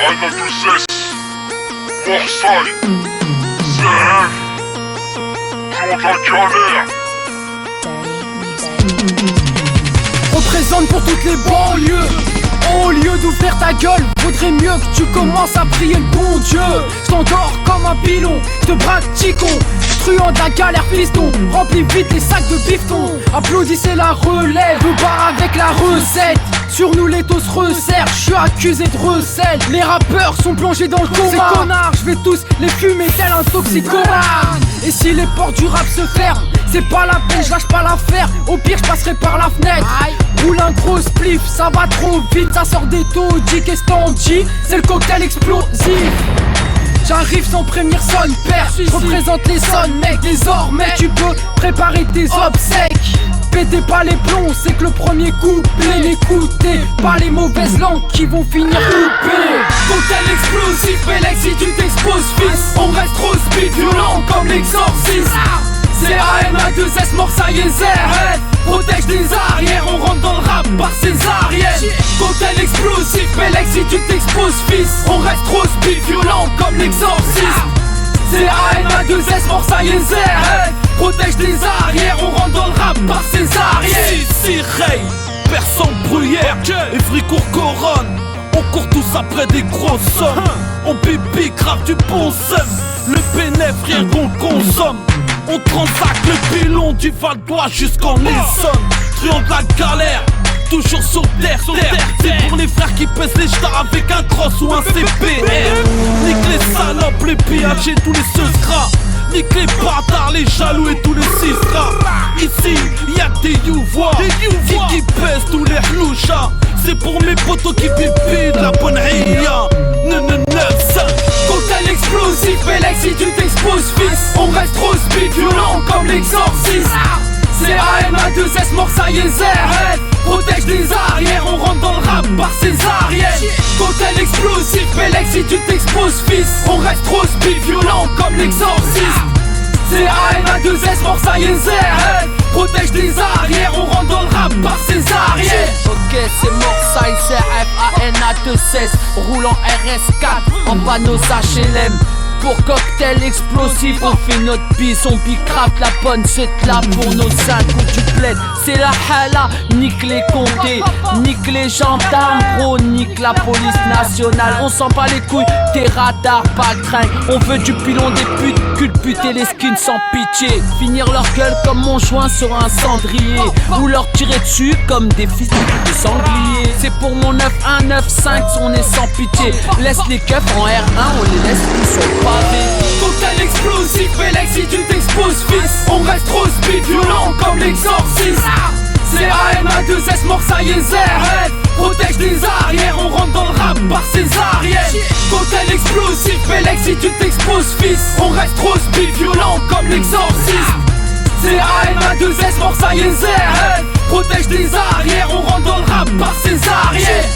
Anna Doucesse, Morsay, CF, Pion de la galère. Représente pour toutes les banlieues. Au lieu d'ouvrir ta gueule, vaudrait mieux que tu commences à prier le bon Dieu. J't'endors comme un pilon, te braque ticon, truand de la galère fiston. Remplis vite les sacs de bifton. Applaudissez la relève, au bar avec la recette. Sur nous les taux se resserrent, je suis accusé de recel. Les rappeurs sont plongés dans le coma. Ces connards, je vais tous les fumer tel un toxicomane. Et si les portes du rap se ferment, c'est pas la peine, je lâche pas l'affaire. Au pire je passerai par la fenêtre. Roule un gros spliff, ça va trop vite. Ça sort des taudis, qu'est-ce t'en dis? C'est le cocktail explosif. J'arrive sans prévenir son père. Je représente les sons mec. Désormais tu peux préparer tes obsèques. Pétez pas les plombs, c'est que le premier couplet. N'écoutez pas les mauvaises langues qui vont finir coupées. Cocktail explosif, Bélec si tu t'exposes fils. On reste trop speed, violent comme l'exorciste. C'est AMA2S, Morsay et ZF. Protège les arrières, on rentre dans le rap par césarienne. Cocktail explosif, Bélec si tu t'exposes fils. On reste trop speed, violent comme l'exorciste. C'est AMA2S, Morsay et ZF. Protège les arrières, on rentre dans le rap par césarienne. Si Ray, personne bruyère et fricourt couronne. On court tous après des grosses sommes. On pipi grave du bon seum. Le bénéf rien qu'on consomme. On transacte le pilon du Val d'Oise jusqu'en Essonne. Truand de la galère, toujours sur terre. C'est pour les frères qui pèsent les stars avec un cross ou un CPR. Nique les salopes, les pillages et tous les seusgras. Nique les bâtards, les jaloux et tous les cisras. Ici, y'a que des youvois qui pèsent tous les hlouchas. C'est pour mes potos qui pipent de la bonne ria. 995. Cocktail explosif, Bélec si tu t'exposes fils. On reste trop speed, violent comme l'exorciste. C'est AMA2S, Morsay et ZF. Protège les arrières, on rentre dans le rap par césarienne. Cocktail explosif, Bélec si tu t'exposes fils. On reste trop speed, violent comme l'exorciste. C'est AMA2S, Morsay et ZF. Protège les arrières, on rentre dans le rap par césarienne. Ok, c'est Morsay, CF, ANA2S. Roule en RS4, en panneaux HLM. Pour cocktail explosif, on fait notre pisse, on bicrave la bonne, c'est là pour nos 5 coups du plaid. C'est la hala, nique les comtés, nique les gendarmes, gros, nique la police nationale. On s'en bat les couilles, tes radars, pas le train. On veut du pilon des putes, culbuter les skins sans pitié. Finir leur gueule comme mon joint sur un cendrier. Ou leur tirer dessus comme des fils de sangliers. C'est pour mon 9195, on est sans pitié. Laisse les keufs en R1, on les laisse tous sur le pavé. Cocktail explosif, Bélec si tu t'exposes fils. On reste trop speed, violent comme l'exorciste. C'est AMA2S, Morsay et ZF. Protège les arrières, on rentre dans le rap par césarienne. Cocktail explosif, Bélec si tu t'exposes fils. On reste trop speed, violent comme l'exorciste. C'est AMA2S, Morsay et ZF. Protège les arrières, on rentre dans le rap par césarienne.